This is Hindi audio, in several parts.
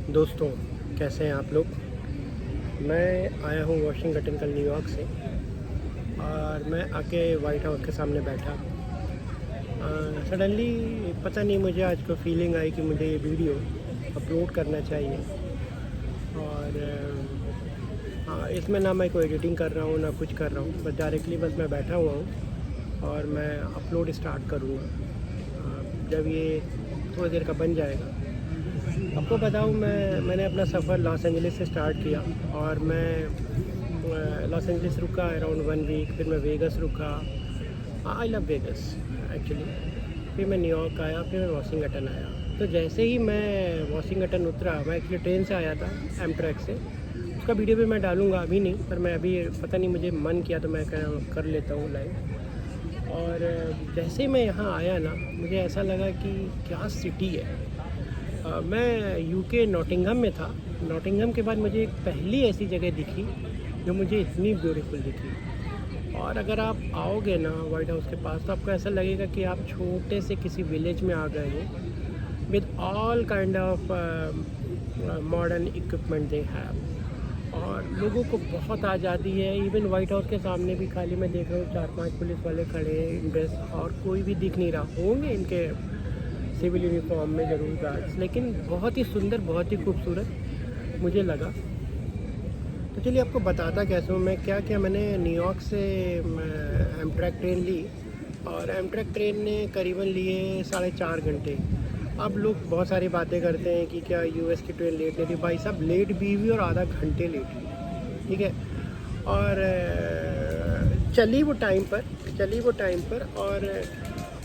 दोस्तों, कैसे हैं आप लोग। मैं आया हूँ वाशिंगटन कल न्यूयॉर्क से और मैं आके वाइट हाउस के सामने बैठा। सडनली पता नहीं मुझे आज को फीलिंग आई कि मुझे ये वीडियो अपलोड करना चाहिए। और इसमें ना मैं कोई एडिटिंग कर रहा हूँ ना कुछ कर रहा हूँ, बस डायरेक्टली बस मैं बैठा हुआ हूँ और मैं अपलोड स्टार्ट करूँगा जब ये थोड़ी देर का बन जाएगा। आपको बताऊँ, मैंने अपना सफ़र लॉस एंजलिस से स्टार्ट किया और मैं लॉस एंजलिस रुका अराउंड 1 वीक। फिर मैं वेगस रुका। I love vagus actually. फिर मैं न्यूयॉर्क आया, फिर मैं वाशिंगटन आया। तो जैसे ही मैं वाशिंगटन उतरा, मैं एक्चुअली ट्रेन से आया था, एमट्रैक से। उसका वीडियो भी मैं डालूँगा, अभी नहीं, पर मैं अभी पता नहीं मुझे मन किया तो मैं कर लेता हूँ लाइव। और जैसे ही मैं यहाँ आया ना, मुझे ऐसा लगा कि क्या सिटी है। मैं यूके नॉटिंघम में था। नॉटिंघम के बाद मुझे एक पहली ऐसी जगह दिखी जो मुझे इतनी ब्यूटीफुल दिखी। और अगर आप आओगे ना वाइट हाउस के पास, तो आपको ऐसा लगेगा कि आप छोटे से किसी विलेज में आ गए हो, with all kind of modern equipment they have. और लोगों को बहुत आज़ादी है। इवन वाइट हाउस के सामने भी खाली मैं देख रहा हूँ 4-5 पुलिस वाले खड़े हैं इन ड्रेस, और कोई भी दिख नहीं रहा। होंगे इनके सिविल यूनिफॉर्म में ज़रूर गार्ड्स, लेकिन बहुत ही सुंदर, बहुत ही खूबसूरत मुझे लगा। तो चलिए आपको बताता कैसे हूँ मैं, क्या क्या मैंने न्यूयॉर्क से एमट्रैक ट्रेन ली। और एमट्रैक ट्रेन ने करीबन लिए 4.5 घंटे। अब लोग बहुत सारी बातें करते हैं कि क्या यूएस की ट्रेन लेट नहीं थी। भाई साहब, लेट भी हुई और आधा घंटे लेट हुई, ठीक है। और चली वो टाइम पर। और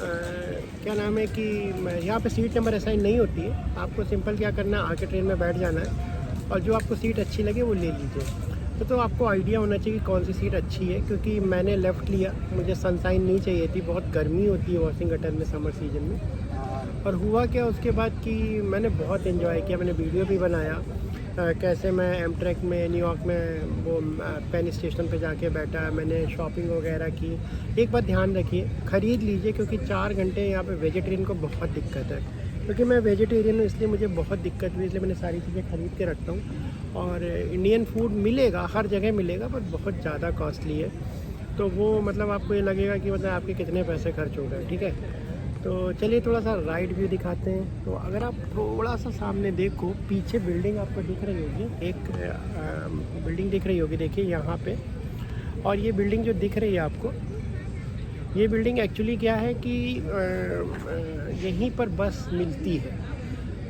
क्या नाम है कि यहाँ पे सीट नंबर असाइन नहीं होती है। आपको सिंपल क्या करना है, आके ट्रेन में बैठ जाना है और जो आपको सीट अच्छी लगे वो ले लीजिए। तो आपको आइडिया होना चाहिए कि कौन सी सीट अच्छी है, क्योंकि मैंने लेफ़्ट लिया, मुझे सनसाइन नहीं चाहिए थी। बहुत गर्मी होती है वाशिंगटन में समर सीजन में। और हुआ क्या उसके बाद कि मैंने बहुत इन्जॉय किया, मैंने वीडियो भी बनाया कैसे मैं एमट्रैक में न्यूयॉर्क में वो पेन स्टेशन पे जाके बैठा। मैंने शॉपिंग वगैरह की। एक बात ध्यान रखिए, ख़रीद लीजिए, क्योंकि 4 घंटे यहाँ पे वेजिटेरियन को बहुत दिक्कत है। क्योंकि मैं वेजिटेरियन हूँ, इसलिए मुझे बहुत दिक्कत हुई, इसलिए मैंने सारी चीज़ें ख़रीद के रखता हूँ। और इंडियन फूड मिलेगा, हर जगह मिलेगा, बट बहुत ज़्यादा कॉस्टली है। तो वो मतलब आपको ये लगेगा कि मतलब आपके कितने पैसे खर्च हो गए, ठीक है। तो चलिए थोड़ा सा राइड व्यू दिखाते हैं। तो अगर आप थोड़ा सा सामने देखो, पीछे बिल्डिंग आपको दिख रही होगी, एक बिल्डिंग दिख रही होगी, देखिए यहाँ पे। और ये बिल्डिंग जो दिख रही है आपको, ये बिल्डिंग एक्चुअली क्या है कि यहीं पर बस मिलती है।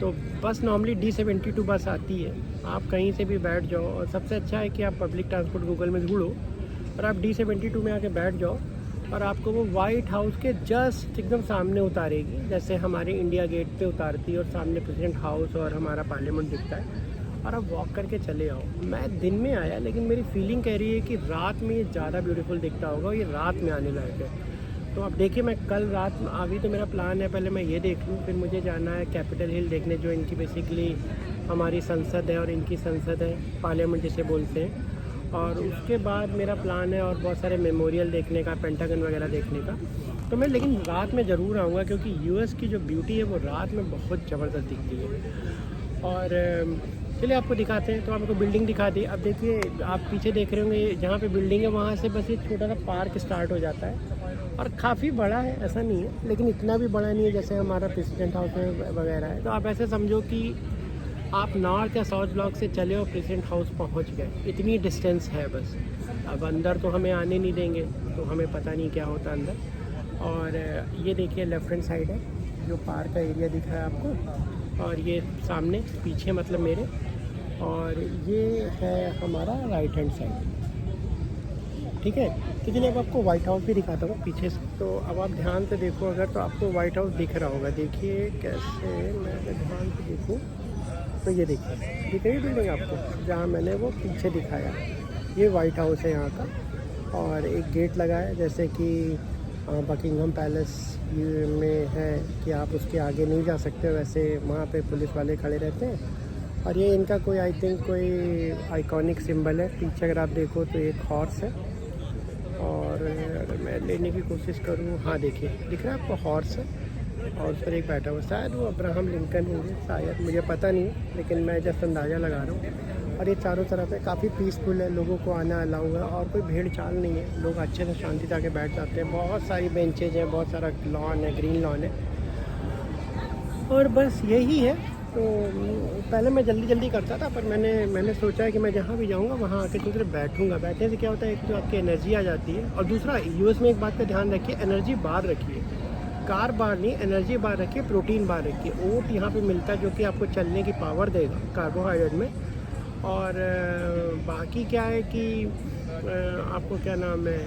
तो बस नॉर्मली D72 बस आती है। आप कहीं से भी बैठ जाओ, और सबसे अच्छा है कि आप पब्लिक ट्रांसपोर्ट गूगल में ढूंढो और आप D72 में आके बैठ जाओ, और आपको वो वाइट हाउस के जस्ट एकदम सामने उतारेगी, जैसे हमारे इंडिया गेट पे उतारती है। और सामने प्रेसिडेंट हाउस और हमारा पार्लियामेंट दिखता है, और आप वॉक करके चले आओ। मैं दिन में आया, लेकिन मेरी फीलिंग कह रही है कि रात में ये ज़्यादा ब्यूटीफुल दिखता होगा, ये रात में आने लायक है। तो अब देखिए, मैं कल रात में अभी तो मेरा प्लान है पहले मैं ये देख लूँ, फिर मुझे जाना है कैपिटल हिल देखने, जो इनकी बेसिकली हमारी संसद है और इनकी संसद है, पार्लियामेंट जिसे बोलते हैं। और उसके बाद मेरा प्लान है और बहुत सारे मेमोरियल देखने का, पेंटागन वगैरह देखने का। तो मैं लेकिन रात में ज़रूर आऊँगा, क्योंकि यूएस की जो ब्यूटी है वो रात में बहुत ज़बरदस्त दिखती है। और चलिए आपको दिखाते हैं। तो आपको बिल्डिंग दिखा दी। अब देखिए, आप पीछे देख रहे होंगे, जहाँ पे बिल्डिंग है वहाँ से बस एक छोटा सा पार्क स्टार्ट हो जाता है, और काफ़ी बड़ा है, ऐसा नहीं है, लेकिन इतना भी बड़ा नहीं है जैसे हमारा प्रेसिडेंट हाउस वगैरह है। तो आप ऐसे समझो कि आप नॉर्थ या साउथ ब्लॉक से चले और प्रेसिडेंट हाउस पहुंच गए, इतनी डिस्टेंस है बस। अब अंदर तो हमें आने नहीं देंगे, तो हमें पता नहीं क्या होता अंदर। और ये देखिए लेफ्ट हैंड साइड है जो पार्क का एरिया दिख रहा है आपको, और ये सामने पीछे मतलब मेरे, और ये है हमारा राइट हैंड साइड, ठीक है। तो चलिए अब आपको वाइट हाउस भी दिखाता हूँ पीछे से। तो अब आप ध्यान से देखो अगर, तो आपको वाइट हाउस दिख रहा होगा। देखिए कैसे, मैं ध्यान से देखूँ तो ये देखिए दिख रही बिल्डिंग आपको, जहाँ मैंने वो पीछे दिखाया, ये वाइट हाउस है यहाँ का। और एक गेट लगा है, जैसे कि बकिंगम पैलेस में है कि आप उसके आगे नहीं जा सकते, वैसे वहाँ पे पुलिस वाले खड़े रहते हैं। और ये इनका कोई, आई थिंक कोई आइकॉनिक सिंबल है। पीछे अगर आप देखो तो एक हॉर्स है, और अगर मैं लेने की कोशिश करूँ, हाँ देखिए दिख रहा है आपको हॉर्स है। और उस पर एक बैठा हुआ, शायद वो अब्राहम लिंकन होंगे, शायद, मुझे पता नहीं है, लेकिन मैं जस्ट अंदाज़ा लगा रहा हूँ। और ये चारों तरफ है, काफ़ी पीसफुल है, लोगों को आना अलाउ है और कोई भीड़ चाल नहीं है, लोग अच्छे से शांति से आके बैठ जाते हैं। बहुत सारी बेंचेज हैं, बहुत सारा लॉन है, ग्रीन लॉन है, और बस यही है। तो पहले मैं जल्दी जल्दी करता था, पर मैंने सोचा है कि मैं जहाँ भी जाऊँगा वहाँ आके तो सिर्फ बैठूँगा। बैठने से क्या होता है, एक तो आपकी एनर्जी आ जाती है, और दूसरा यूएस में एक बात का ध्यान रखिए, एनर्जी बार रखिए, कार बार नहीं, एनर्जी बार रखिए, प्रोटीन बार रखिए। ओट यहाँ पे मिलता है जो कि आपको चलने की पावर देगा कार्बोहाइड्रेट में। और बाकी क्या है कि आपको क्या नाम है,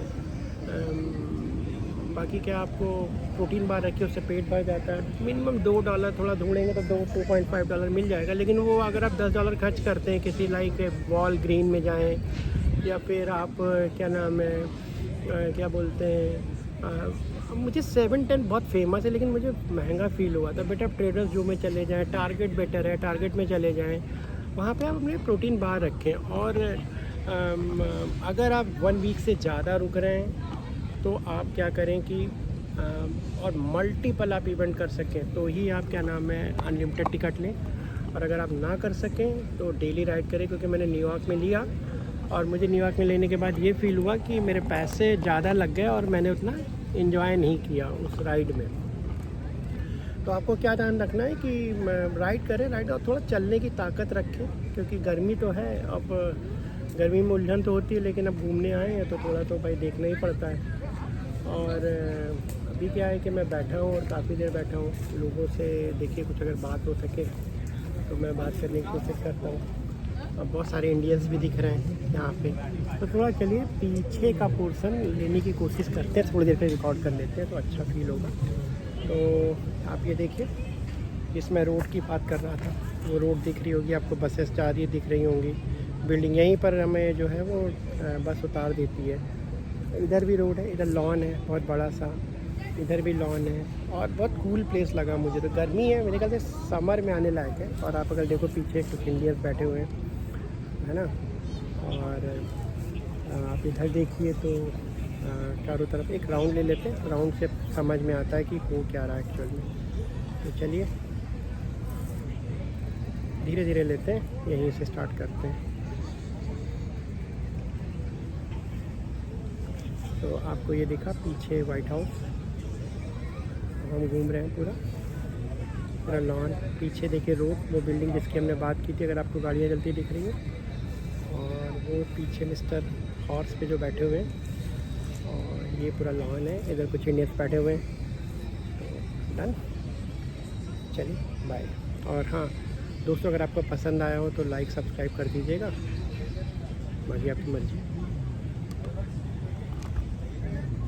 बाकी क्या आपको प्रोटीन बार रखिए, उससे पेट भर जाता है। मिनिमम $2 थोड़ा ढूंढेंगे तो $2.5 मिल जाएगा। लेकिन वो अगर आप $10 खर्च करते हैं किसी लाइक वॉल ग्रीन में जाएं, या फिर आप क्या नाम है, क्या बोलते हैं, मुझे 710 बहुत फेमस है लेकिन मुझे महंगा फील हुआ था। बेटर ट्रेडर्स जो में चले जाएं, टारगेट बेटर है, टारगेट में चले जाएं, वहाँ पे आप अपने प्रोटीन बार रखें। और अगर आप 1 वीक से ज़्यादा रुक रहे हैं तो आप क्या करें कि और मल्टीपल आप इवेंट कर सकें तो ही आप क्या नाम है अनलिमिटेड टिकट लें। और अगर आप ना कर सकें तो डेली राइड करें, क्योंकि मैंने न्यूयॉर्क में लिया और मुझे न्यूयॉर्क में लेने के बाद ये फ़ील हुआ कि मेरे पैसे ज़्यादा लग गए और मैंने उतना इन्जॉय नहीं किया उस राइड में। तो आपको क्या ध्यान रखना है कि राइड करें, राइड, और थोड़ा चलने की ताकत रखें, क्योंकि गर्मी तो है। अब गर्मी में उलझन तो होती है, लेकिन अब घूमने आए हैं तो थोड़ा तो भाई देखना ही पड़ता है। और अभी क्या है कि मैं बैठा हूँ और काफ़ी देर बैठा हूँ, लोगों से देखिए कुछ अगर बात हो सके तो मैं बात करने की कोशिश करता हूँ। अब बहुत सारे इंडियंस भी दिख रहे हैं यहाँ पे, तो थोड़ा चलिए पीछे का पोर्शन लेने की कोशिश करते हैं, थोड़ी देर पे रिकॉर्ड कर लेते हैं तो अच्छा फील होगा। तो आप ये देखिए, इस मैं रोड की बात कर रहा था, वो रोड दिख रही होगी आपको, बसेस जा रही दिख रही होंगी, बिल्डिंग यहीं पर हमें जो है वो बस उतार देती है। इधर भी रोड है, इधर लॉन है बहुत बड़ा सा, इधर भी लॉन है, और बहुत कूल प्लेस लगा मुझे। तो गर्मी है, मेरे ख्याल से समर में आने लायक है। और आप अगर देखो पीछे कुछ इंडियंस बैठे हुए हैं, है ना, और आप इधर देखिए तो चारों तरफ एक राउंड ले लेते हैं, राउंड से समझ में आता है कि हो क्या रहा है एक्चुअल में। तो चलिए धीरे धीरे लेते हैं, यहीं से स्टार्ट करते हैं। तो आपको ये दिखा पीछे वाइट हाउस, हम घूम रहे हैं पूरा लॉन, पीछे देखिए रोड, वो बिल्डिंग जिसकी हमने बात की थी, अगर आपको गाड़ियाँ चलती दिख रही हैं, और वो पीछे मिस्टर हॉर्स पे जो बैठे हुए हैं, और ये पूरा लॉन है, इधर कुछ इंडियंस बैठे हुए हैं। तो डन, चलिए बाय। और हाँ दोस्तों, अगर आपको पसंद आया हो तो लाइक सब्सक्राइब कर दीजिएगा, बाकी आपकी मर्ज़ी।